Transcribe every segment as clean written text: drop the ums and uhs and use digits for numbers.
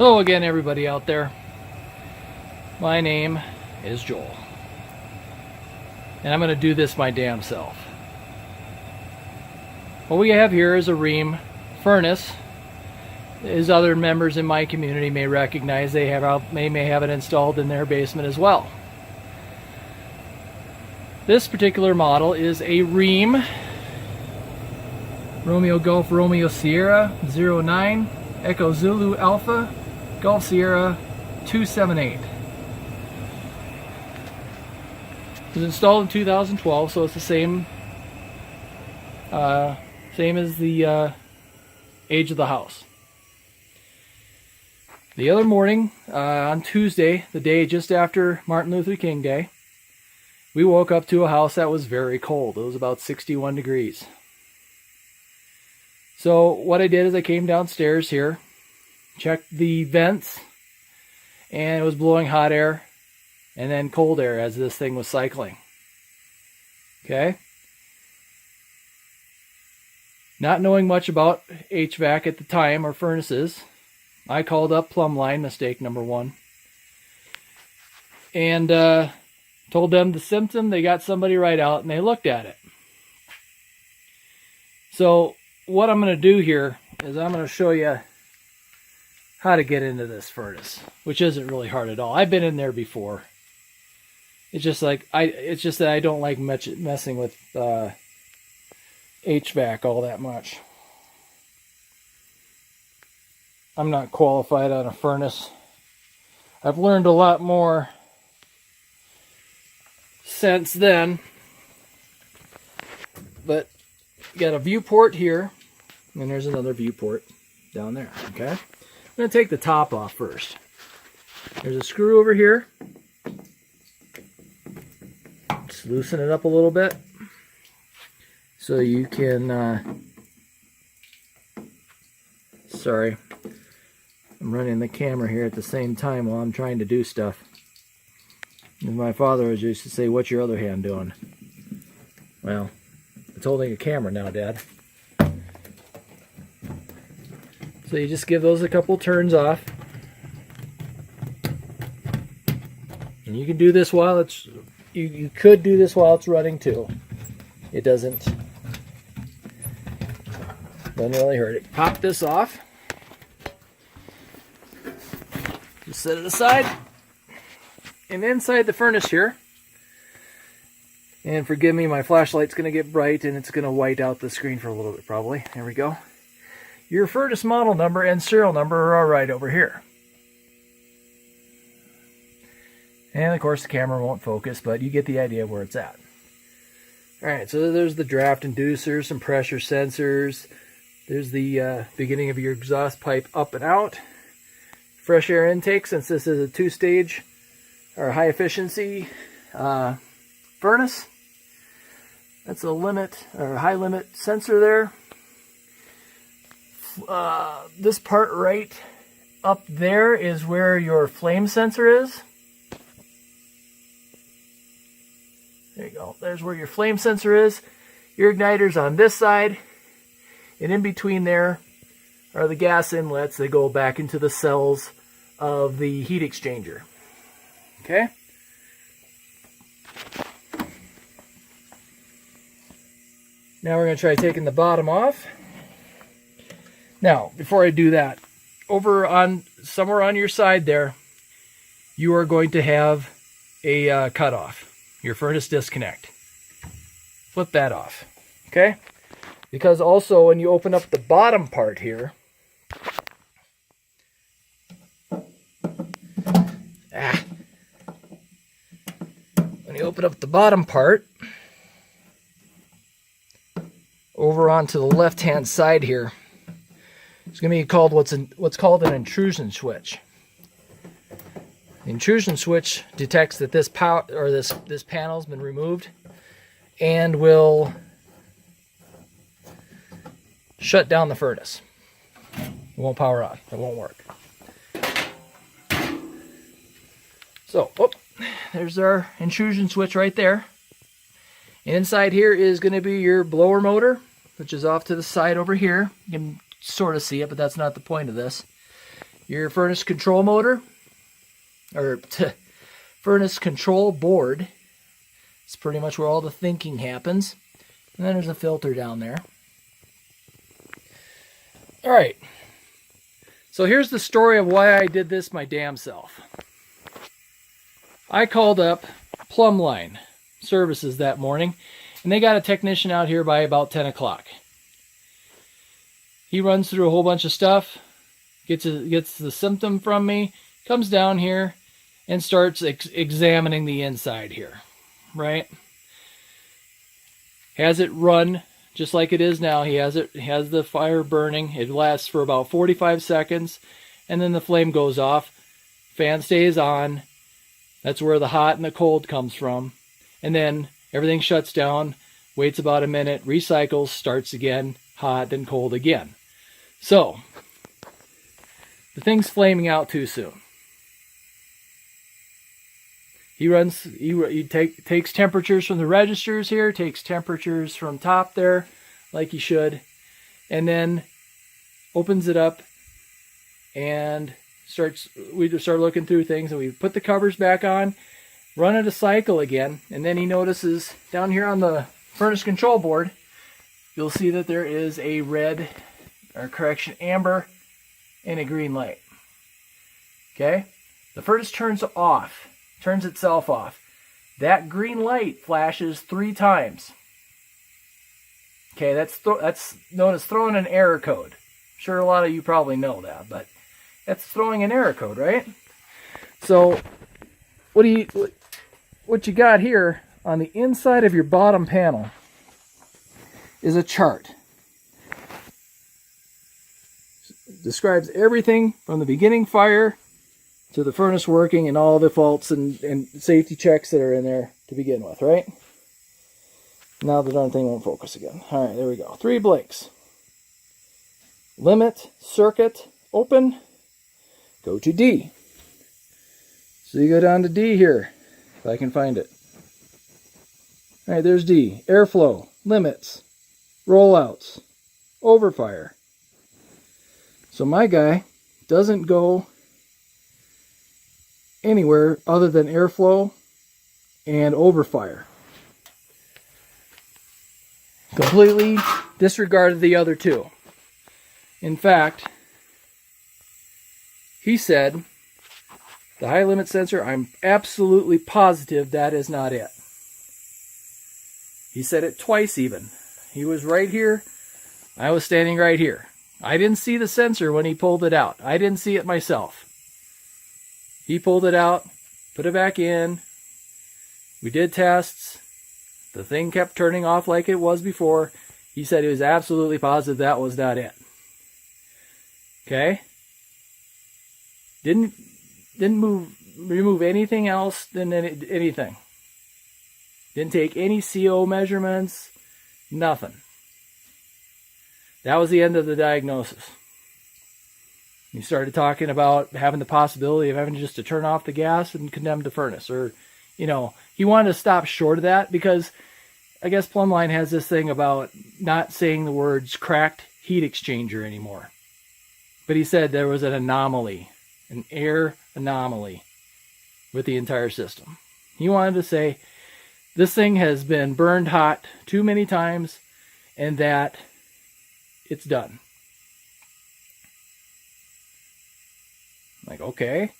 Hello again, everybody out there. My name is Joel, and I'm going to do this my damn self. What we have here is a Rheem furnace. As other members in my community may recognize, they may have it installed in their basement as well. This particular model is a Rheem Romeo Golf Romeo Sierra 09 Echo Zulu Alpha Golf Sierra 278. It was installed in 2012, so it's the same as the age of the house. The other morning, on Tuesday, the day just after Martin Luther King Day, we woke up to a house that was very cold. It was about 61 degrees. So what I did is I came downstairs here, checked the vents, and it was blowing hot air and then cold air as this thing was cycling. Okay? Not knowing much about HVAC at the time or furnaces, I called up Plumb Line, mistake number one, and told them the symptom. They got somebody right out and they looked at it. So what I'm going to do here is I'm going to show you how to get into this furnace, which isn't really hard at all. I've been in there before. It's just that I don't like messing with HVAC all that much. I'm not qualified on a furnace. I've learned a lot more since then. But you got a viewport here, and there's another viewport down there. Okay, I'm going to take the top off first. There's a screw over here. Just loosen it up a little bit so you can sorry, I'm running the camera here at the same time while I'm trying to do stuff. And my father always used to say, "What's your other hand doing?" Well, it's holding a camera now, Dad. So you just give those a couple turns off. And you can do this while it's, you could do this while it's running too. It doesn't really hurt it. Pop this off. Just set it aside. And inside the furnace here, and forgive me, my flashlight's going to get bright and it's going to white out the screen for a little bit probably. There we go. Your furnace model number and serial number are all right over here. And of course the camera won't focus, but you get the idea of where it's at. Alright, so there's the draft inducer, some pressure sensors. There's the beginning of your exhaust pipe up and out. Fresh air intake, since this is a two-stage or high efficiency furnace. That's a limit or high limit sensor there. This part right up there is where your flame sensor is. There you go. There's where your flame sensor is. Your igniter's on this side. And in between there are the gas inlets that go back into the cells of the heat exchanger. Okay? Now we're going to try taking the bottom off. Now, before I do that, over on somewhere on your side there, you are going to have a cutoff, your furnace disconnect. Flip that off, okay? Because also when you open up the bottom part here, when you open up the bottom part, over onto the left-hand side here, it's going to be called what's called an intrusion switch. The intrusion switch detects that this power or this panel's been removed and will shut down the furnace. It won't power on. It won't work. So, there's our intrusion switch right there. Inside here is going to be your blower motor, which is off to the side over here. You can sort of see it, but that's not the point of this. your furnace control motor, or furnace control board. It's pretty much where all the thinking happens. And then there's a filter down there. All right. So here's the story of why I did this my damn self. I called up Plumbline Services that morning, and they got a technician out here by about 10 o'clock. He runs through a whole bunch of stuff, gets the symptom from me, comes down here, and starts examining the inside here, right? Has it run just like it is now. He has the fire burning. It lasts for about 45 seconds, and then the flame goes off. Fan stays on. That's where the hot and the cold comes from. And then everything shuts down, waits about a minute, recycles, starts again, hot and cold again. So, the thing's flaming out too soon. He takes temperatures from the registers here, takes temperatures from top there, like he should, and then opens it up and we just start looking through things, and we put the covers back on, run it a cycle again, and then he notices down here on the furnace control board, you'll see that there is a amber and a green light. Okay? The furnace turns itself off. That green light flashes 3 times. Okay, that's known as throwing an error code. I'm sure a lot of you probably know that, but that's throwing an error code, right? So what you got here on the inside of your bottom panel is a chart. It describes everything from the beginning fire to the furnace working and all the faults and safety checks that are in there to begin with, right? Now the darn thing won't focus again. All right, there we go. 3 blinks. Limit, circuit, open, go to D. So you go down to D here, if I can find it. All right, there's D. Airflow, limits, rollouts, overfire. So my guy doesn't go anywhere other than airflow and overfire. Completely disregarded the other 2. In fact, he said, the high limit sensor, I'm absolutely positive that is not it. He said it twice even. He was right here. I was standing right here. I didn't see the sensor when he pulled it out. I didn't see it myself. He pulled it out, put it back in. We did tests. The thing kept turning off like it was before. He said he was absolutely positive that was not it. Okay? Didn't remove anything else than anything. Didn't take any CO measurements. Nothing. That was the end of the diagnosis. He started talking about having the possibility of having just to turn off the gas and condemn the furnace. Or, he wanted to stop short of that because I guess Plumbline has this thing about not saying the words cracked heat exchanger anymore. But he said there was an anomaly, an air anomaly with the entire system. He wanted to say this thing has been burned hot too many times and that it's done. Like, okay.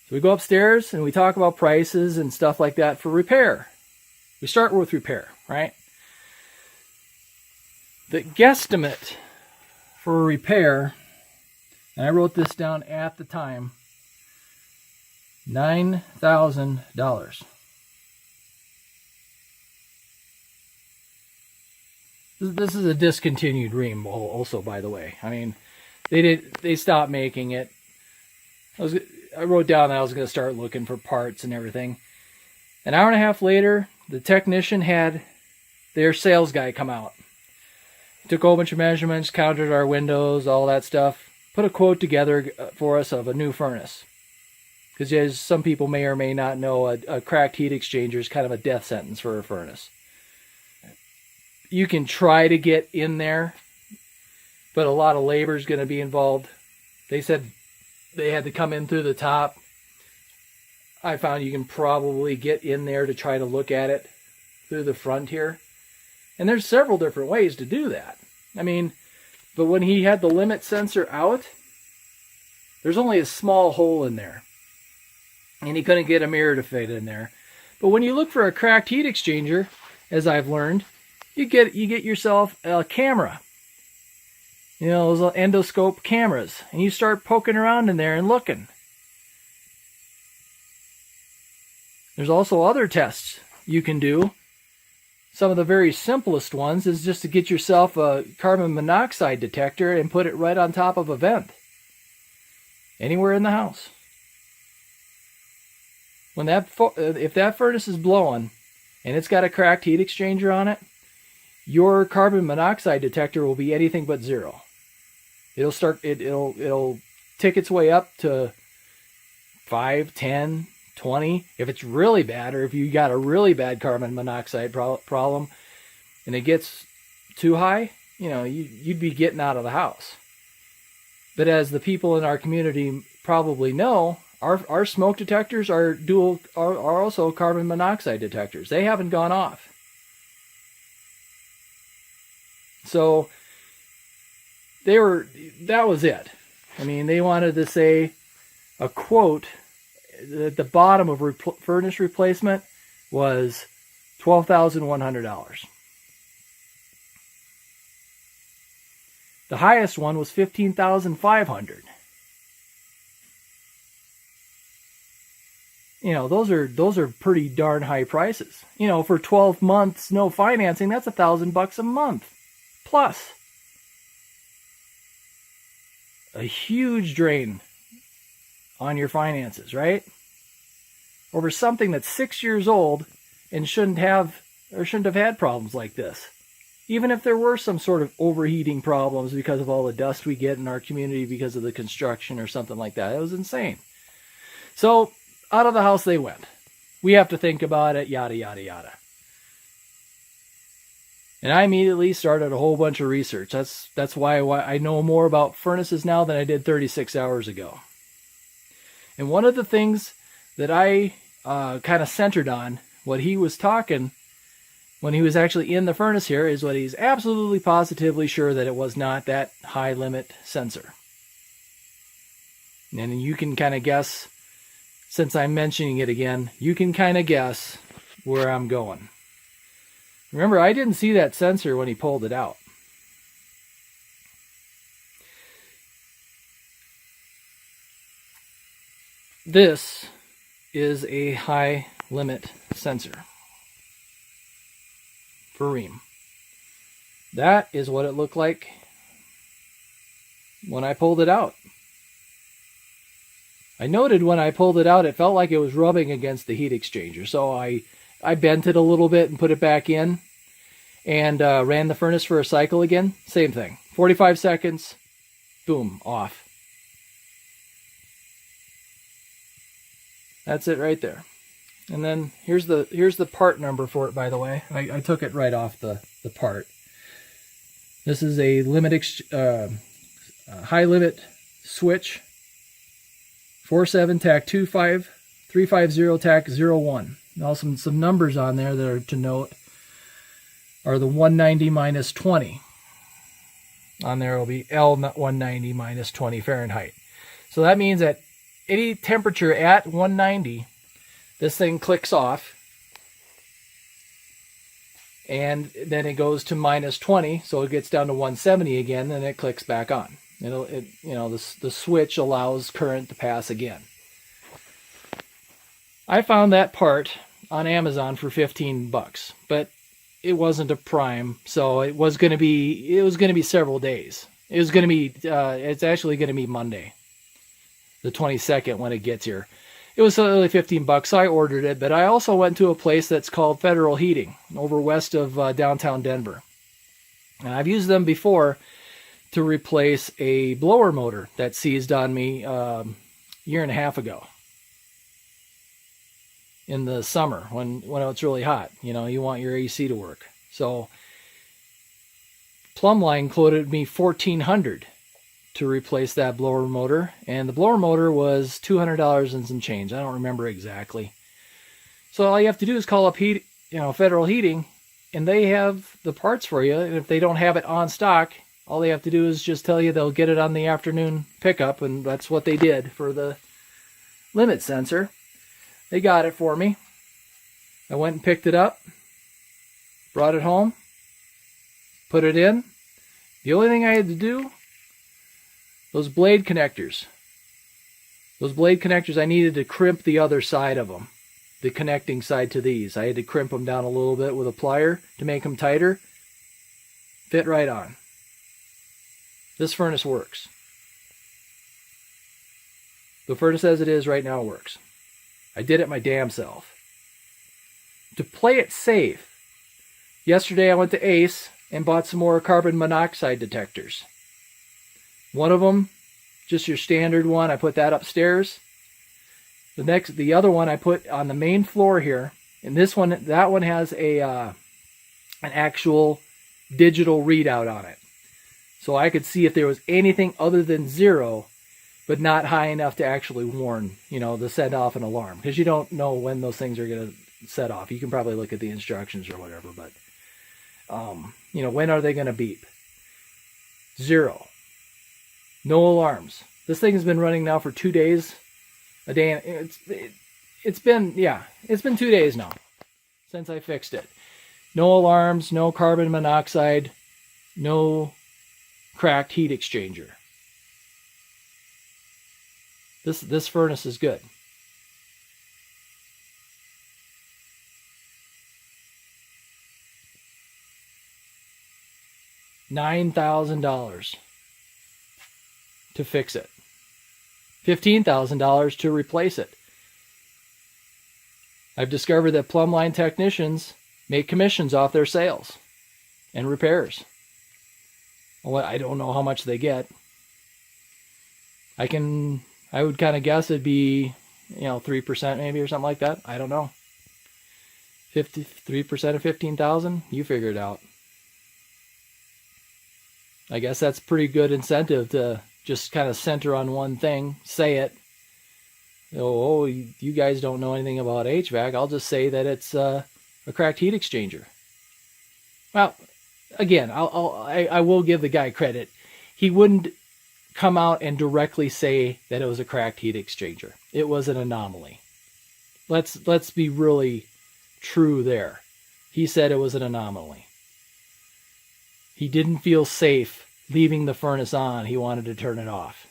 So we go upstairs and we talk about prices and stuff like that for repair. We start with repair, right? The guesstimate for repair, and I wrote this down at the time, $9,000. This is a discontinued Rheem also, by the way. I mean, they stopped making it. I wrote down that I was going to start looking for parts and everything. An hour and a half later, the technician had their sales guy come out. He took a whole bunch of measurements, counted our windows, all that stuff, put a quote together for us of a new furnace. Because as some people may or may not know, a cracked heat exchanger is kind of a death sentence for a furnace. You can try to get in there, but a lot of labor is going to be involved. They said they had to come in through the top. I found you can probably get in there to try to look at it through the front here. And there's several different ways to do that. I mean, but when he had the limit sensor out, there's only a small hole in there. And he couldn't get a mirror to fit in there. But when you look for a cracked heat exchanger, as I've learned, you get yourself a camera. You know, those endoscope cameras. And you start poking around in there and looking. There's also other tests you can do. Some of the very simplest ones is just to get yourself a carbon monoxide detector and put it right on top of a vent. Anywhere in the house. When if that furnace is blowing and it's got a cracked heat exchanger on it, your carbon monoxide detector will be anything but zero. It'll tick its way up to 5, 10, 20. If it's really bad, or if you got a really bad carbon monoxide problem and it gets too high, you know, you'd be getting out of the house. But as the people in our community probably know, our smoke detectors are also carbon monoxide detectors. They haven't gone off. So that was it. I mean, they wanted to say a quote at the bottom of furnace replacement was $12,100. The highest one was $15,500. You know, those are pretty darn high prices. You know, for 12 months, no financing, that's $1,000 a month. Plus, a huge drain on your finances, right? Over something that's 6 years old and shouldn't have had problems like this. Even if there were some sort of overheating problems because of all the dust we get in our community because of the construction or something like that. It was insane. So, out of the house they went. We have to think about it, yada, yada, yada. And I immediately started a whole bunch of research. That's why I know more about furnaces now than I did 36 hours ago. And one of the things that I kind of centered on, what he was talking when he was actually in the furnace here, is what he's absolutely positively sure that it was not that high limit sensor. And you can kind of guess, since I'm mentioning it again, you can kind of guess where I'm going. Remember, I didn't see that sensor when he pulled it out. This is a high limit sensor for Rheem. That is what it looked like when I pulled it out. I noted when I pulled it out, it felt like it was rubbing against the heat exchanger. So I bent it a little bit and put it back in and ran the furnace for a cycle again. Same thing. 45 seconds, boom, off. That's it right there. And then here's the part number for it, by the way. I took it right off the part. This is a high limit switch. 47 TAC 25 350 TAC 01. Now some numbers on there that are to note are the 190 minus 20. On there will be L190 minus 20 Fahrenheit. So that means that any temperature at 190, this thing clicks off. And then it goes to minus 20, so it gets down to 170 again, and it clicks back on. The switch allows current to pass again. I found that part on Amazon for $15, but it wasn't a prime, so it was going to be several days. It's actually going to be Monday, the 22nd, when it gets here. It was only $15, so I ordered it, but I also went to a place that's called Federal Heating over west of downtown Denver. And I've used them before to replace a blower motor that seized on me a year and a half ago in the summer when it's really hot. You know, you want your AC to work. So Plumbline quoted me $1,400 to replace that blower motor, and the blower motor was $200 and some change. I don't remember exactly. So all you have to do is call up Federal Heating, and they have the parts for you. And if they don't have it on stock, all they have to do is just tell you they'll get it on the afternoon pickup, and that's what they did for the limit sensor. They got it for me. I went and picked it up, brought it home, put it in. The only thing I had to do, those blade connectors. Those blade connectors, I needed to crimp the other side of them, the connecting side to these. I had to crimp them down a little bit with a plier to make them tighter. Fit right on. This furnace works. The furnace as it is right now works. I did it my damn self. To play it safe, yesterday I went to Ace and bought some more carbon monoxide detectors. One of them, just your standard one, I put that upstairs. The other one I put on the main floor here, and that one has an actual digital readout on it. So I could see if there was anything other than 0, but not high enough to actually warn, to set off an alarm. Because you don't know when those things are going to set off. You can probably look at the instructions or whatever, but, when are they going to beep? 0. No alarms. This thing has been running now for 2 days. A day. It's been 2 days now since I fixed it. No alarms, no carbon monoxide, no cracked heat exchanger. This furnace is good. $9,000 to fix it. $15,000 to replace it. I've discovered that plumb line technicians make commissions off their sales and repairs. Well, I don't know how much they get. I would kind of guess it'd be, 3% maybe or something like that. I don't know. 53% of 15,000, you figure it out. I guess that's pretty good incentive to just kind of center on one thing, say it. Oh, you guys don't know anything about HVAC. I'll just say that it's a cracked heat exchanger. Well, again, I will give the guy credit. He wouldn't come out and directly say that it was a cracked heat exchanger. It was an anomaly. Let's be really true there. He said it was an anomaly. He didn't feel safe leaving the furnace on. He wanted to turn it off.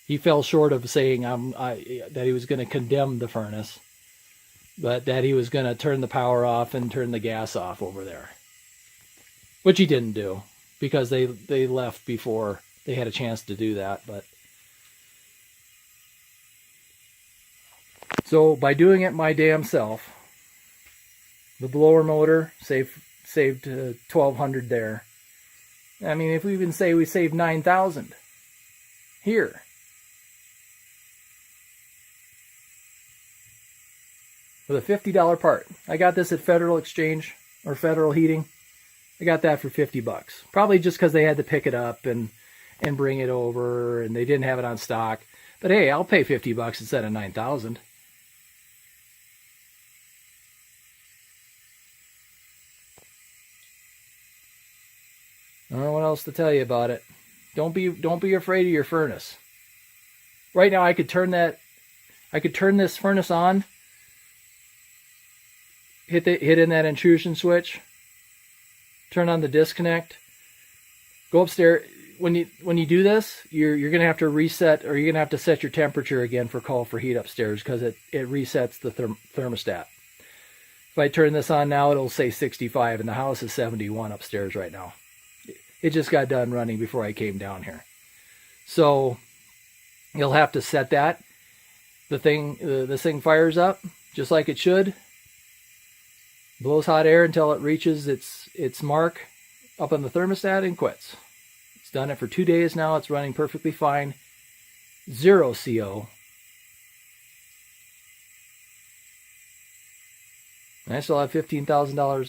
He fell short of saying that he was going to condemn the furnace, but that he was going to turn the power off and turn the gas off over there, which he didn't do because they left before they had a chance to do that. But so by doing it my damn self, the blower motor saved $1,200 there. I mean, if we even say we saved $9,000 here. With a $50 part. I got this at Federal Exchange or Federal Heating. I got that for $50. Probably just because they had to pick it up and bring it over, and they didn't have it on stock. But hey, I'll pay $50 instead of $9,000. I don't know what else to tell you about it. Don't be afraid of your furnace. Right now I could turn this furnace on, hit in that intrusion switch, turn on the disconnect, go upstairs. When you do this, you're gonna have to reset, or you're gonna have to set your temperature again for call for heat upstairs, because it resets the thermostat. If I turn this on now, it'll say 65, and the house is 71 upstairs right now. It just got done running before I came down here. So you'll have to set that. This thing fires up just like it should. Blows hot air until it reaches its mark up on the thermostat and quits. It's done it for 2 days now. It's running perfectly fine. 0 CO. And I still have $15,000